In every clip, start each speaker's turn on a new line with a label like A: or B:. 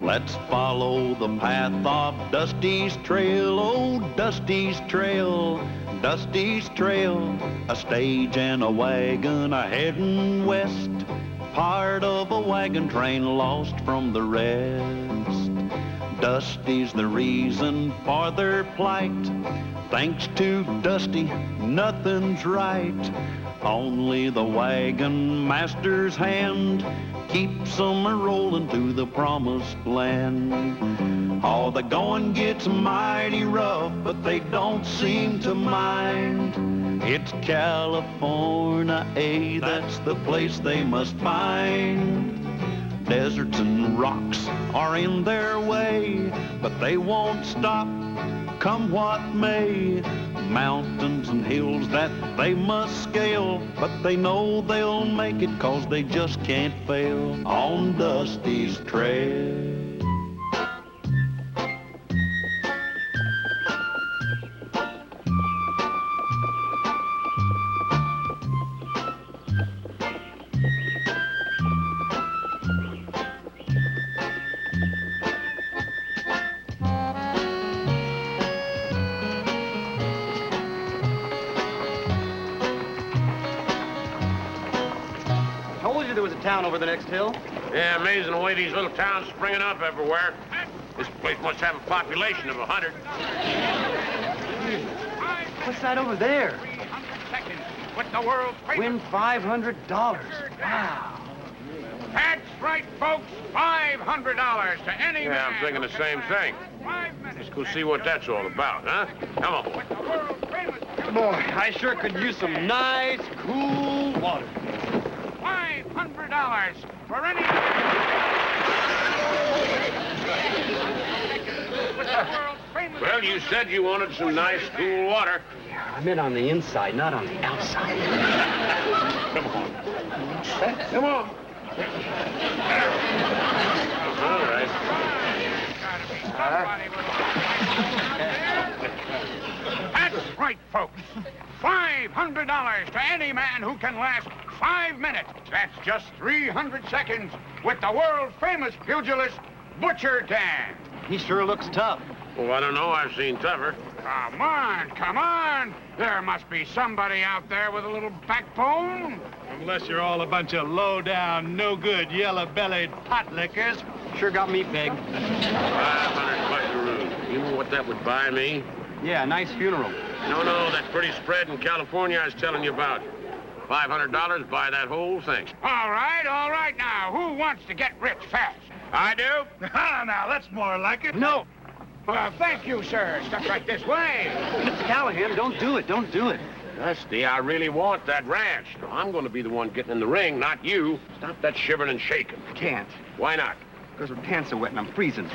A: Let's follow the path of Dusty's trail, oh, Dusty's trail, Dusty's trail. A stage and a wagon a heading west, part of a wagon train lost from the rest. Dusty's the reason for their plight. Thanks to Dusty, nothing's right. Only the wagon master's hand keeps them a-rolling to the promised land. Oh, the going gets mighty rough, but they don't seem to mind. It's California, that's the place they must find. Deserts and rocks are in their way, but they won't stop, come what may. Mountains and hills that they must scale, but they know they'll make it 'cause they just can't fail on Dusty's trail.
B: Town over the next hill?
C: Yeah, amazing the way these little towns springing up everywhere. This place must have a population of 100.
B: What's that over there?
C: 300 seconds with the world's famous...
B: Win $500. Wow.
C: That's right, folks. $500 to any man.
D: Yeah, I'm thinking the same thing. Let's go see what that's all about, huh? Come on.
C: With the world's famous...
B: Boy, I sure could use some nice, cool water.
C: $500 for any... Well, you said you wanted some nice, cool water.
B: Yeah, I meant on the inside, not on the outside.
D: Come on. Come on. All right.
C: That's right, folks. $500 to any man who can last 5 minutes. That's just 300 seconds with the world-famous pugilist, Butcher Dan.
B: He sure looks tough.
D: Well, I don't know. I've seen tougher.
C: Come on, come on. There must be somebody out there with a little backbone.
E: Unless you're all a bunch of low-down, no-good, yellow-bellied pot lickers.
B: Sure got me pegged.
D: 500 buckaroos. You know what that would buy me?
B: Yeah, a nice funeral.
D: No, that pretty spread in California I was telling you about. $500 buy that whole thing.
C: All right now. Who wants to get rich fast? I do.
E: Now, that's more like it.
B: No.
C: Well, thank you, sir. Step right this way.
B: Mr. Callahan, don't do it. Don't do it.
D: Dusty, I really want that ranch. I'm going to be the one getting in the ring, not you. Stop that shivering and shaking.
B: Can't.
D: Why not?
B: Because her pants are wet and I'm freezing.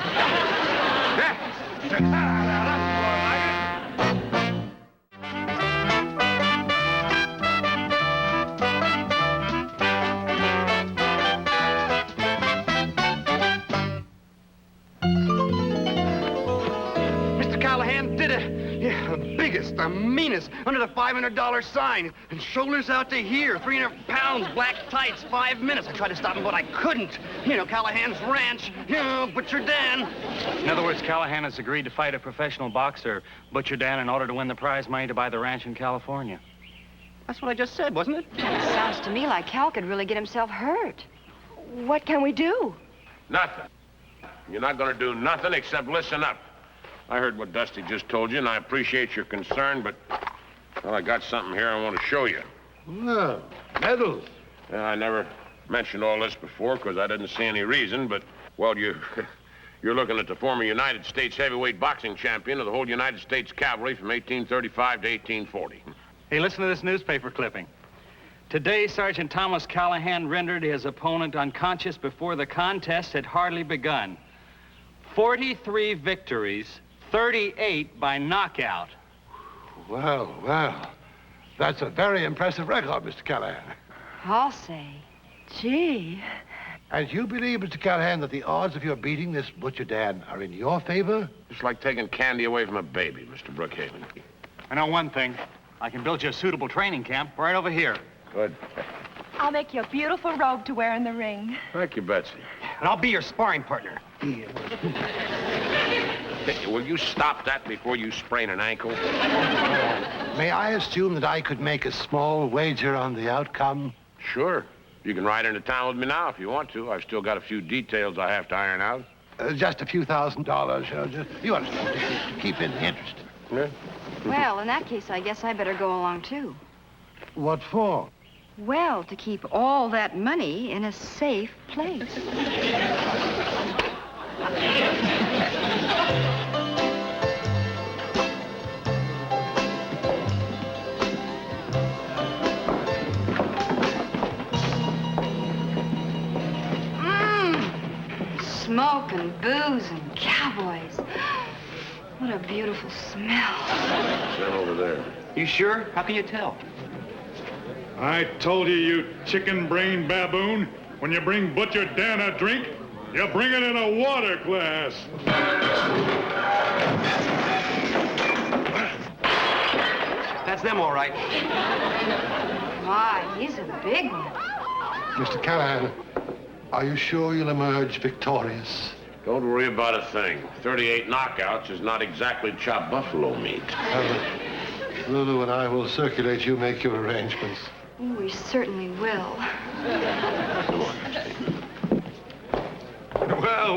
B: Callahan did it. Yeah, the biggest, the meanest, under the $500 sign. And shoulders out to here, 300 pounds, black tights, 5 minutes. I tried to stop him, but I couldn't. You know, Callahan's ranch, you know, Butcher Dan.
F: In other words, Callahan has agreed to fight a professional boxer, Butcher Dan, in order to win the prize money to buy the ranch in California.
B: That's what I just said, wasn't it?
G: Sounds to me like Cal could really get himself hurt. What can we do?
D: Nothing. You're not going to do nothing except listen up. I heard what Dusty just told you, and I appreciate your concern, but, well, I got something here I want to show you.
H: Well, medals.
D: Yeah, I never mentioned all this before because I didn't see any reason, but, well, you're looking at the former United States heavyweight boxing champion of the whole United States Cavalry from 1835 to 1840.
F: Hey, listen to this newspaper clipping. Today, Sergeant Thomas Callahan rendered his opponent unconscious before the contest had hardly begun. 43 victories, 38 by knockout.
H: Well, that's a very impressive record, Mr. Callahan.
G: I'll say. Gee.
H: And you believe, Mr. Callahan, that the odds of your beating this Butcher Dan are in your favor?
D: It's like taking candy away from a baby, Mr. Brookhaven.
F: I know one thing. I can build you a suitable training camp right over here.
D: Good.
G: I'll make you a beautiful robe to wear in the ring.
D: Thank you, Betsy.
B: And I'll be your sparring partner.
D: Hey, will you stop that before you sprain an ankle?
H: May I assume that I could make a small wager on the outcome?
D: Sure. You can ride into town with me now if you want to. I've still got a few details I have to iron out.
H: Just a few $1,000, you know, you understand, to keep in the interest.
D: Yeah.
G: Well, in that case, I guess I better go along, too.
H: What for?
G: Well, to keep all that money in a safe place. Smoke and booze and cowboys. What a beautiful smell.
D: Stand over there.
B: You sure? How can you tell?
E: I told you, you chicken-brained baboon, when you bring Butcher Dan a drink, you bring it in a water glass.
B: That's them, all right.
G: My, he's a big one.
H: Mr. Callahan, are you sure you'll emerge victorious?
D: Don't worry about a thing. 38 knockouts is not exactly chopped buffalo meat.
H: Lulu and I will circulate you, make your arrangements.
G: Oh, we certainly will.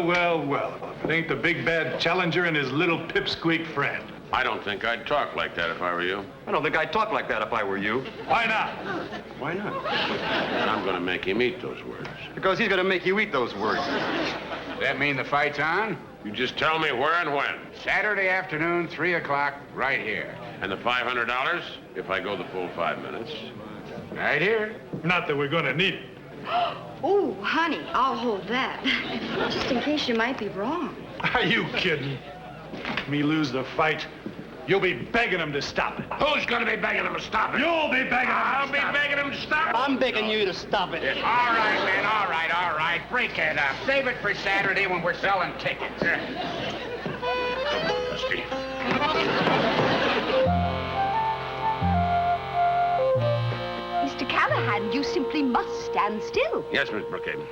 E: Well. If it ain't the big bad challenger and his little pipsqueak friend.
D: I don't think I'd talk like that if I were you.
B: I don't think I'd talk like that if I were you.
E: Why not?
B: Why not?
D: I'm going to make him eat those words.
B: Because he's gonna make you eat those words.
C: Does that mean the fight's on?
D: You just tell me where and when.
C: Saturday afternoon, 3 o'clock, right here.
D: And the $500 if I go the full 5 minutes.
C: Right here.
E: Not that we're gonna need it.
G: Oh, honey, I'll hold that. Just in case you might be wrong.
E: Are you kidding? Me lose the fight, you'll be begging him to stop it.
D: Who's going to be begging him to stop it?
E: You'll be begging him.
D: I'll be begging him to stop it.
B: I'm begging you to stop it.
C: All right, man, all right. Break it up. Save it for Saturday when we're selling tickets.
D: Dusty.
I: Mr. Callahan, you simply must stand still.
D: Yes, Miss Brookhaven.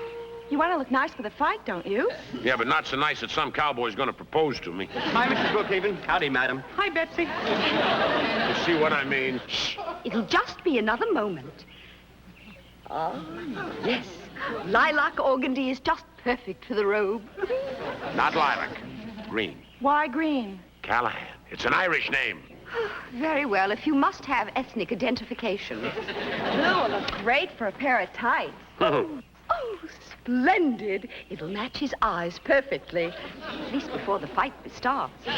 I: You want to look nice for the fight, don't you?
D: Yeah, but not so nice that some cowboy's going to propose to me.
B: Hi, Mrs. Brookhaven. Howdy, madam.
I: Hi, Betsy.
D: You see what I mean?
I: It'll just be another moment. Oh, yes. Lilac organdy is just perfect for the robe.
D: Not lilac. Green.
I: Why green?
D: Callahan. It's an Irish name.
I: Very well, if you must have ethnic identification. Blue will look great for a pair of tights. Oh, splendid. It'll match his eyes perfectly. At least before the fight starts.
F: Well,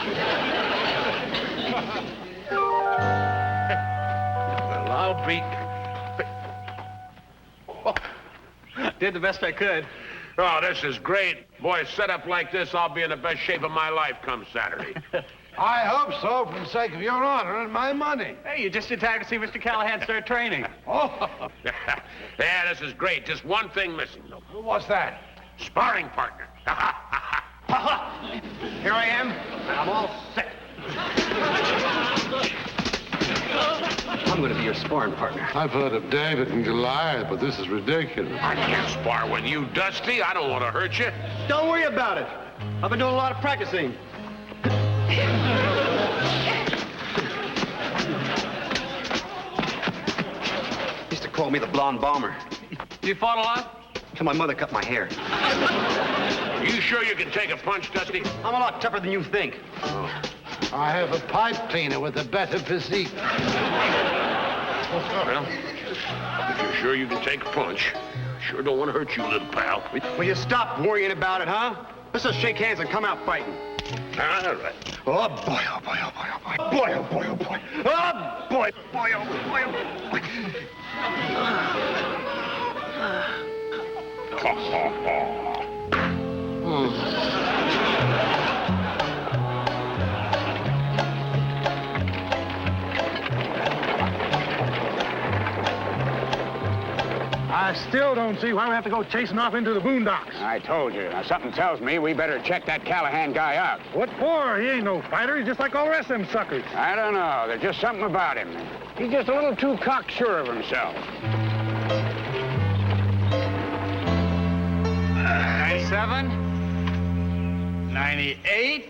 F: I'll be... Did the best I could.
D: Oh, this is great. Boy, set up like this, I'll be in the best shape of my life come Saturday.
H: I hope so, for the sake of your honor and my money.
F: Hey, you just in time to see Mr. Callahan start training.
H: Oh,
D: Yeah, this is great. Just one thing missing, though.
H: what's that?
D: Sparring partner.
B: Here I am. I'm all set. I'm gonna be your sparring partner.
H: I've heard of David and Goliath, but this is ridiculous.
D: I can't spar with you, Dusty. I don't want to hurt you.
B: Don't worry about it. I've been doing a lot of practicing. Used to call me the blonde bomber.
F: You fought a lot?
B: Till my mother cut my hair.
D: You sure you can take a punch, Dusty?
B: I'm a lot tougher than you think.
H: I have a pipe cleaner with a better physique.
D: Well, if you're sure you can take a punch, sure don't want to hurt you, little pal.
B: Will you stop worrying about it, huh? Let's just shake hands and come out fighting.
D: All right.
B: Oh, boy, oh, boy, oh, boy, oh, boy. Boy, oh, boy, oh, boy. Oh, boy, boy, oh, boy, oh, boy.
E: I still don't see why we have to go chasing off into the boondocks.
C: I told you. Now, something tells me we better check that Callahan guy out.
E: What for? He ain't no fighter. He's just like all the rest of them suckers.
C: I don't know. There's just something about him. He's just a little too cocksure of himself.
F: 7,
C: 98.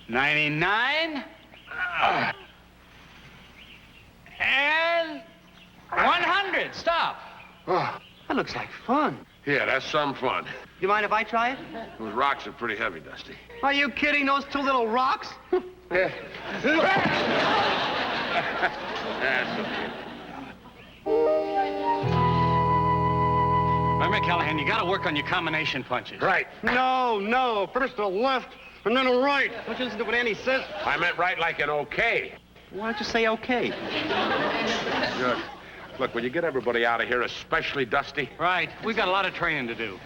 C: 99. And 100. Stop.
B: Oh, that looks like fun.
D: Yeah, that's some fun.
B: You mind if I try it?
D: Those rocks are pretty heavy, Dusty.
B: Are you kidding? Those two little rocks?
D: Yeah. That's okay.
F: Wait a minute, Callahan. You got to work on your combination punches.
D: Right.
B: No. First a left, and then a right. Don't you listen to what Annie says?
D: I meant right like an okay.
B: Why don't you say okay?
D: Good. Look, will you get everybody out of here, especially Dusty?
F: Right. We got a lot of training to do.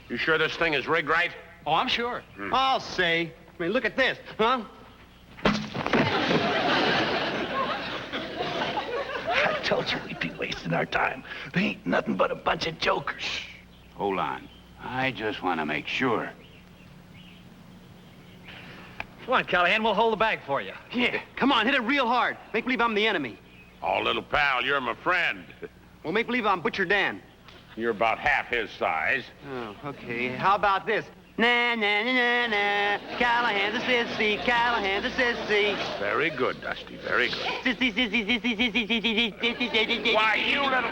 D: You sure this thing is rigged right?
F: Oh, I'm sure.
B: I'll say. I mean, look at this, huh?
H: I told you we'd be wasting our time. They ain't nothing but a bunch of jokers.
C: Hold on. I just want to make sure.
F: Come on, Callahan. We'll hold the bag for you.
B: Yeah. Come on, hit it real hard. Make believe I'm the enemy.
D: Oh, little pal, you're my friend.
B: Well, make believe I'm Butcher Dan.
D: You're about half his size.
B: Oh, okay. How about this? Na na na na na. Callahan's a sissy. Callahan's a sissy.
D: Very good, Dusty. Very good.
B: Sissy, sissy, sissy, sissy, sissy, sissy, sissy.
D: Why, you little...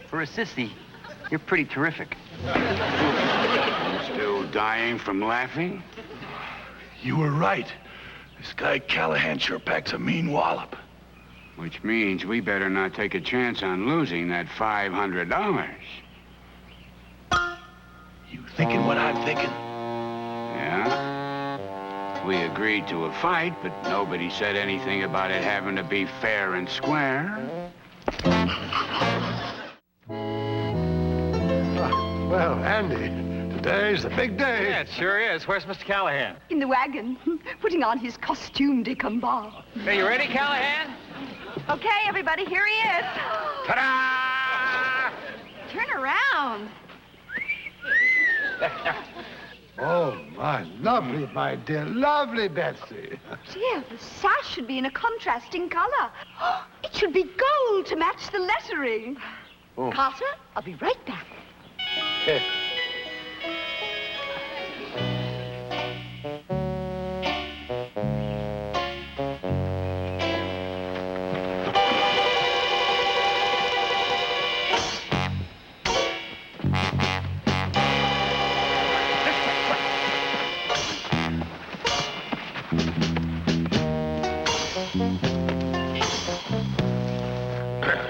B: For a sissy, you're pretty terrific.
C: Still dying from laughing?
H: You were right. This guy Callahan sure packs a mean wallop.
C: Which means we better not take a chance on losing that $500.
H: You thinking what I'm thinking?
C: Yeah? We agreed to a fight, but nobody said anything about it having to be fair and square.
H: Well, Andy, today's the big day.
F: Yeah, it sure is. Where's Mr. Callahan?
I: In the wagon, putting on his costume de combat.
F: Are you ready, Callahan?
I: Okay, everybody, here he is.
D: Ta-da!
I: Turn around.
H: Oh, my lovely, my dear, lovely Betsy.
I: Dear, the sash should be in a contrasting color. It should be gold to match the lettering.
H: Oh.
I: Carter, I'll be right back.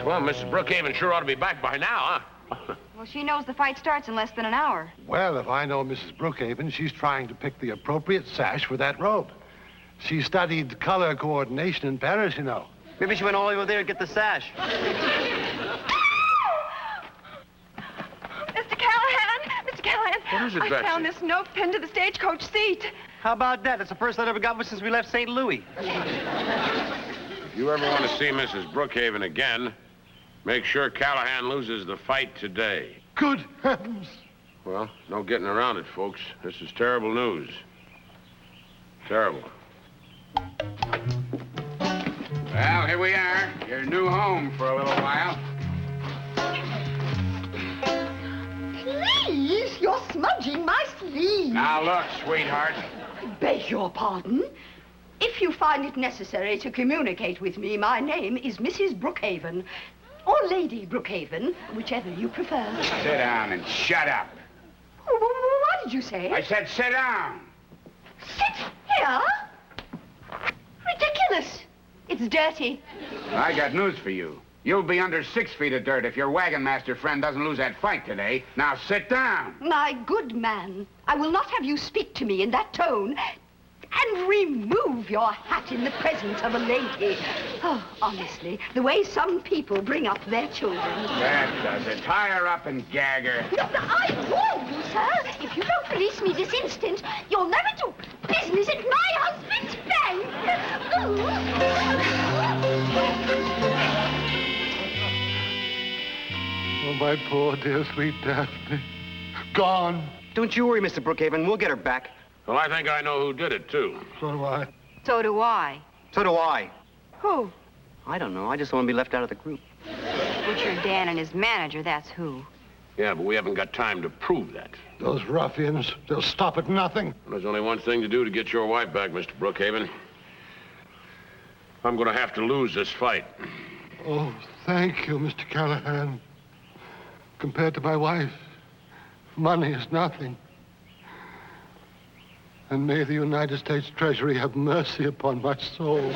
D: Well, Mrs. Brookhaven sure ought to be back by now, huh?
G: Well, she knows the fight starts in less than an hour.
H: Well, if I know Mrs. Brookhaven, she's trying to pick the appropriate sash for that robe. She studied color coordination in Paris, you know.
B: Maybe she went all over there to get the sash.
I: Mr. Callahan!
D: What is it,
I: I
D: Betsy?
I: found this note pinned to the stagecoach seat.
B: How about that? That's the first letter we got since we left St. Louis.
D: If you ever want to see Mrs. Brookhaven again, make sure Callahan loses the fight today.
H: Good heavens.
D: Well, no getting around it, folks. This is terrible news. Terrible.
C: Well, here we are. Your new home for a little while.
I: Please, you're smudging my sleeve.
C: Now look, sweetheart.
I: I beg your pardon. If you find it necessary to communicate with me, my name is Mrs. Brookhaven. Or Lady Brookhaven, whichever you prefer.
C: Sit down and shut up.
I: What did you say?
C: I said sit down.
I: Sit here? Ridiculous. It's dirty.
C: I got news for you. You'll be under 6 feet of dirt if your wagon master friend doesn't lose that fight today. Now sit down.
I: My good man, I will not have you speak to me in that tone. And remove your hat in the presence of a lady. Oh, honestly, the way some people bring up their children.
C: That does it. Tie her up and gag her.
I: No, I warn you, sir. If you don't release me this instant, you'll never do business at my husband's bank.
H: Oh, my poor, dear, sweet Daphne. Gone.
B: Don't you worry, Mr. Brookhaven. We'll get her back.
D: Well, I think I know who did it, too.
H: So do I.
G: So do I.
B: So do I.
G: Who?
B: I don't know. I just don't want to be left out of the group.
G: Butcher Dan and his manager, that's who.
D: Yeah, but we haven't got time to prove that.
H: Those ruffians, they'll stop at nothing.
D: There's only one thing to do to get your wife back, Mr. Brookhaven. I'm going to have to lose this fight.
H: Oh, thank you, Mr. Callahan. Compared to my wife, money is nothing. And may the United States Treasury have mercy upon my soul.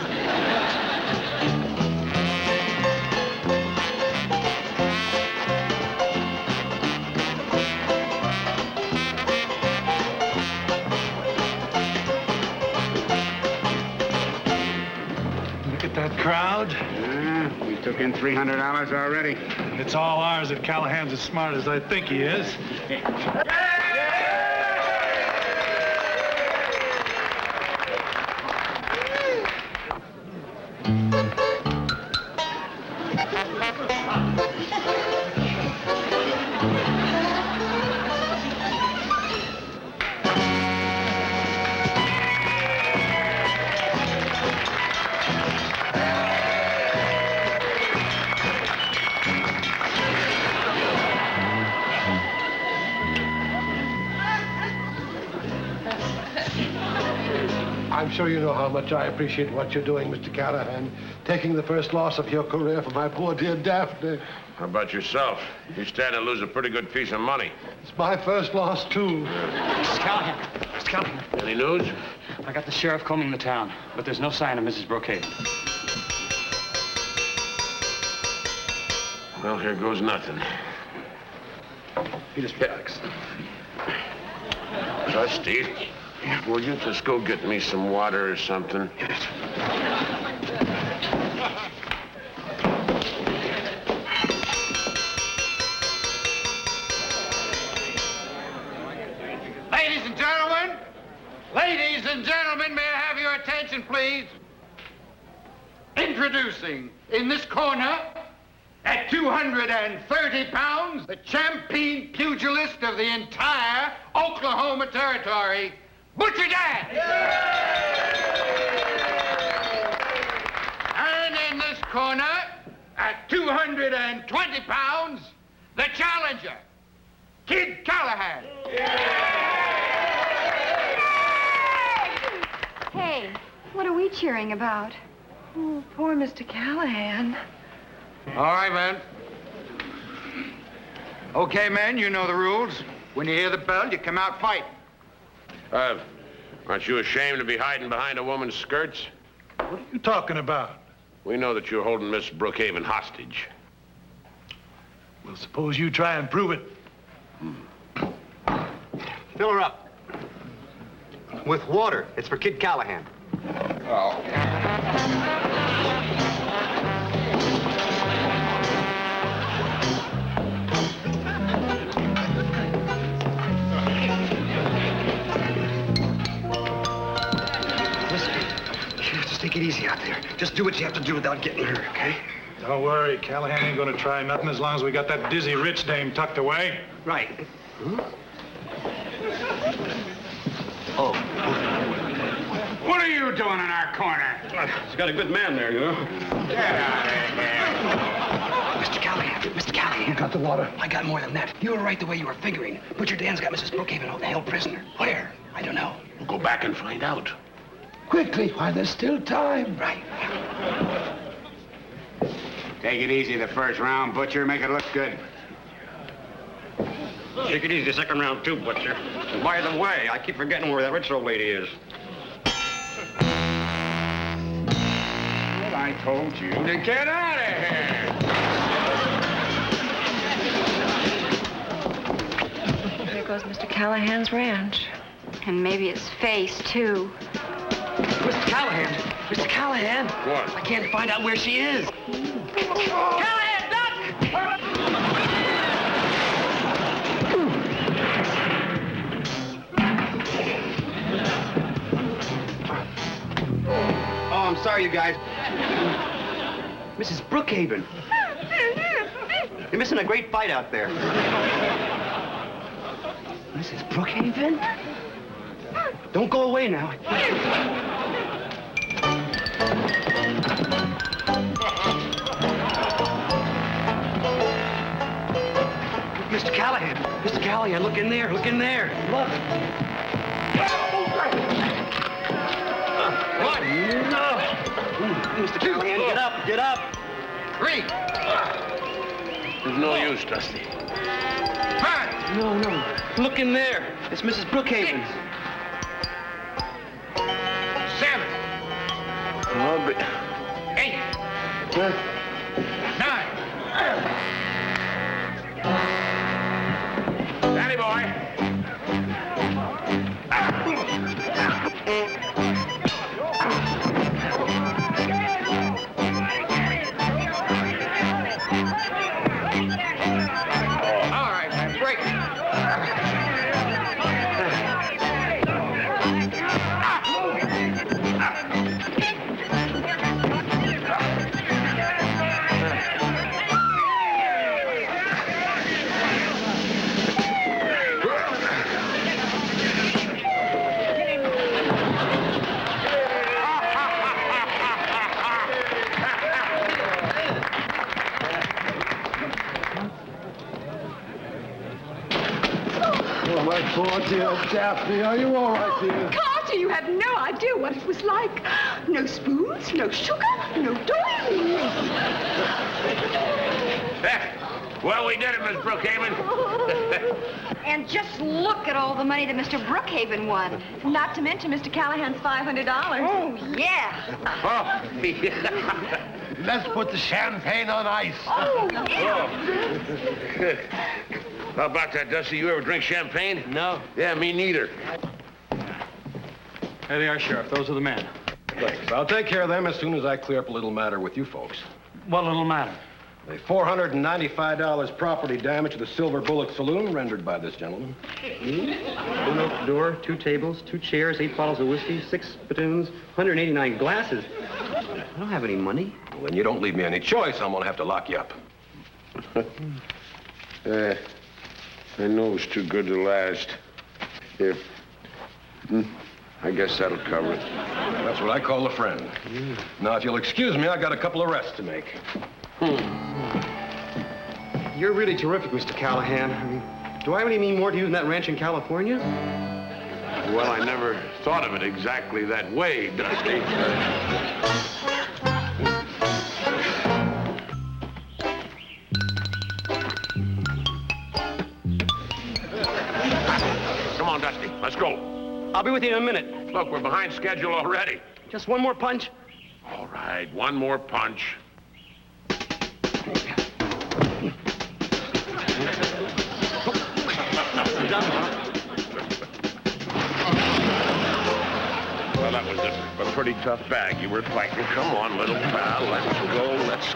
E: That crowd?
C: Yeah, we took in $300 already.
E: It's all ours if Callahan's as smart as I think he is.
H: I'm sure you know how much I appreciate what you're doing, Mr. Callahan. Taking the first loss of your career for my poor dear Daphne.
D: How about yourself? You stand to lose a pretty good piece of money.
H: It's my first loss, too.
F: Mr. Callahan. Mr. Callahan.
D: Any news?
F: I got the sheriff combing the town, but there's no sign of Mrs. Brookhaven.
D: Well, here goes nothing.
B: You just relax.
D: Dusty, will you just go get me some water or something?
B: Yes.
C: Ladies and gentlemen, may I have your attention, please? Introducing, in this corner, at 230 pounds, the champion pugilist of the entire Oklahoma Territory, Butcher Dan. And in this corner, at 220 pounds, the challenger, Kid Callahan.
G: Hey, what are we cheering about? Oh, poor Mr. Callahan.
C: All right, men. Okay, men, you know the rules. When you hear the bell, you come out fighting.
D: Aren't you ashamed to be hiding behind a woman's skirts?
E: What are you talking about?
D: We know that you're holding Miss Brookhaven hostage.
E: Well, suppose you try and prove it.
B: Fill her up. With water. It's for Kid Callahan.
C: Oh.
B: Just take it easy out there. Just do what you have to do without getting hurt, okay?
E: Don't worry, Callahan ain't gonna try nothing as long as we got that dizzy rich dame tucked away.
B: Right. Huh? Oh.
C: What are you doing in our corner?
B: He's got a good man there, you know.
C: Get out of here.
B: Mr. Callahan.
H: You got the water?
B: I got more than that. You were right the way you were figuring. Butcher Dan's got Mrs. Brookhaven held prisoner. Where? I don't know.
D: We'll go back and find out.
H: Quickly, while there's still time.
B: Right.
C: Take it easy the first round, Butcher. Make it look good.
B: Take it easy the second round, too, Butcher. And by the way, I keep forgetting where that rich old lady is.
C: Well, I told you to get out of here.
G: There goes Mr. Callahan's ranch. And maybe his face, too.
B: Mr. Callahan! Mr. Callahan!
D: What?
B: I can't find out where she is. Callahan, duck! Oh, I'm sorry, you guys. Mrs. Brookhaven. You're missing a great fight out there. Mrs. Brookhaven? Don't go away now. Mr. Callahan. Mr. Callahan, look in there. Look in there. Look. What? No. Mr. Callahan, get up. Get up.
C: 3.
D: There's no use, Dusty.
C: 5.
B: No. Look in there. It's Mrs. Brookhaven.
C: 7.
D: Oh, but...
C: 8. 9. Danny boy. All right, break.
H: Oh, my poor dear Daphne, are you all right, dear?
I: Carter, you have no idea what it was like. No spoons, no sugar, no doilies.
D: Well, we did it, Miss Brookhaven.
G: And just look at all the money that Mr. Brookhaven won. Not to mention Mr. Callahan's $500. Oh, yeah.
D: Oh,
H: Let's put the champagne on ice.
G: Oh, yeah.
D: How about that, Dusty? You ever drink champagne?
B: No.
D: Yeah, me neither.
F: There they are, Sheriff. Those are the men.
J: Thanks. I'll take care of them as soon as I clear up a little matter with you folks.
F: What little matter?
J: The $495 property damage to the Silver Bullet Saloon rendered by this gentleman.
B: One oak door, 2 tables, 2 chairs, 8 bottles of whiskey, 6 spittoons, 189 glasses. I don't have any money.
J: Well, then you don't leave me any choice. I'm gonna have to lock you up.
D: I know it's too good to last. Here. I guess that'll cover it.
J: That's what I call a friend. Now, if you'll excuse me, I got a couple of arrests to make.
B: You're really terrific, Mr. Callahan. I mean, do I really mean more to you than that ranch in California?
D: Well, I never thought of it exactly that way, Dusty. Come on, Dusty. Let's go.
B: I'll be with you in a minute.
D: Look, we're behind schedule already.
B: Just one more punch.
D: All right, one more punch. Well, that was a pretty tough bag you were fighting. Come on, little pal. Let's go. Let's